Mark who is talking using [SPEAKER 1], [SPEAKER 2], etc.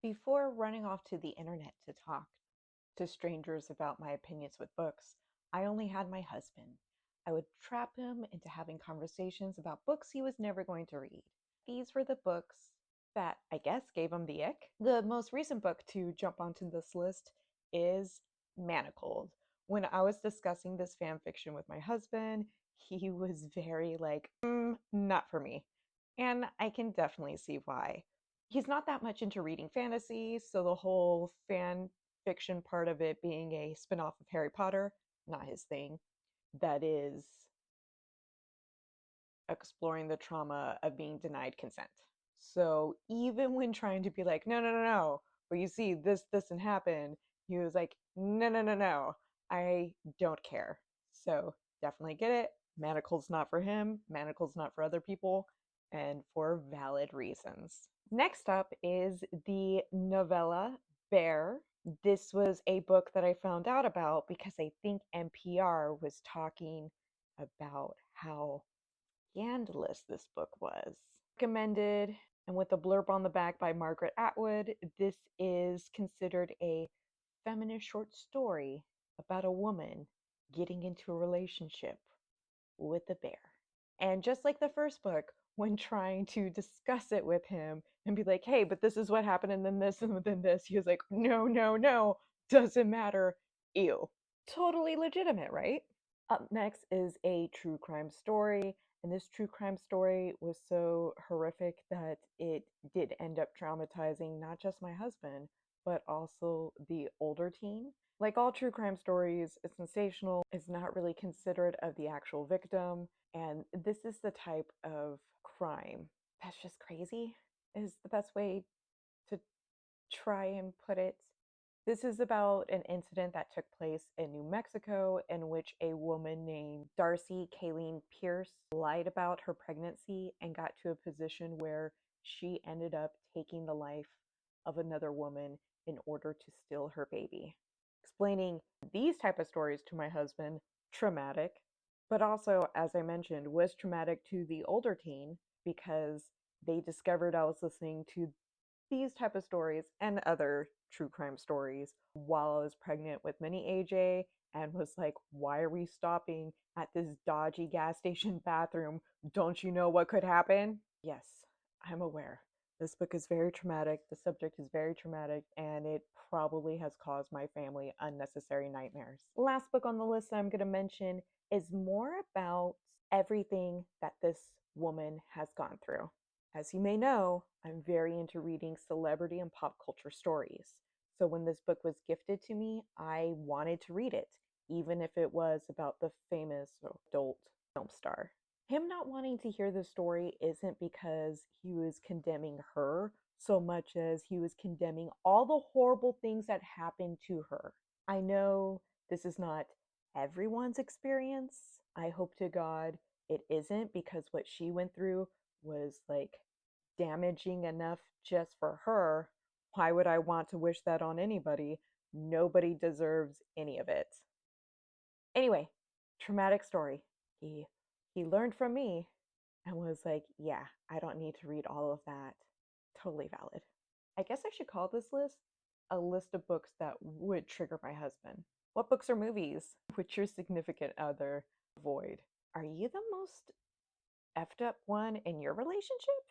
[SPEAKER 1] Before running off to the internet to talk to strangers about my opinions with books, I only had my husband. I would trap him into having conversations about books he was never going to read. These were the books that I guess gave him the ick. The most recent book to jump onto this list is Manacled. When I was discussing this fan fiction with my husband, he was very like, not for me. And I can definitely see why. He's not that much into reading fantasy, so the whole fan fiction part of it being a spin-off of Harry Potter, not his thing. That is exploring the trauma of being denied consent. So even when trying to be like, no, no, no, no, but you see, this didn't happen, he was like, no, no, no, no, I don't care. So definitely get it. Manacle's not for him, Manacle's not for other people, and for valid reasons. Next up is the novella Bear. This was a book that I found out about because I think NPR was talking about how scandalous this book was. Recommended, and with a blurb on the back by Margaret Atwood, this is considered a feminist short story about a woman getting into a relationship with a bear. And just like the first book, when trying to discuss it with him and be like, hey, but this is what happened, and then this, he was like, no, no, no, doesn't matter. Ew. Totally legitimate, right? Up next is a true crime story. And this true crime story was so horrific that it did end up traumatizing not just my husband, but also the older teen. Like all true crime stories, it's sensational, it's not really considerate of the actual victim, and this is the type of crime that's just crazy, is the best way to try and put it. This is about an incident that took place in New Mexico in which a woman named Darcy Kayleen Pierce lied about her pregnancy and got to a position where she ended up taking the life of another woman in order to steal her baby. Explaining these type of stories to my husband, traumatic, but also, as I mentioned, was traumatic to the older teen because they discovered I was listening to these type of stories and other true crime stories while I was pregnant with mini AJ, and was like, why are we stopping at this dodgy gas station bathroom? Don't you know what could happen? Yes, I'm aware. This book is very traumatic. The subject is very traumatic, and it probably has caused my family unnecessary nightmares. The last book on the list that I'm going to mention is more about everything that this woman has gone through. As you may know, I'm very into reading celebrity and pop culture stories. So when this book was gifted to me, I wanted to read it, even if it was about the famous adult film star. Him not wanting to hear the story isn't because he was condemning her so much as he was condemning all the horrible things that happened to her. I know this is not everyone's experience. I hope to God it isn't, because what she went through was like damaging enough just for her. Why would I want to wish that on anybody? Nobody deserves any of it. Anyway, traumatic story. He learned from me and was like, yeah, I don't need to read all of that. Totally valid. I guess I should call this list a list of books that would trigger my husband. What books or movies would your significant other avoid? Are you the most effed up one in your relationship?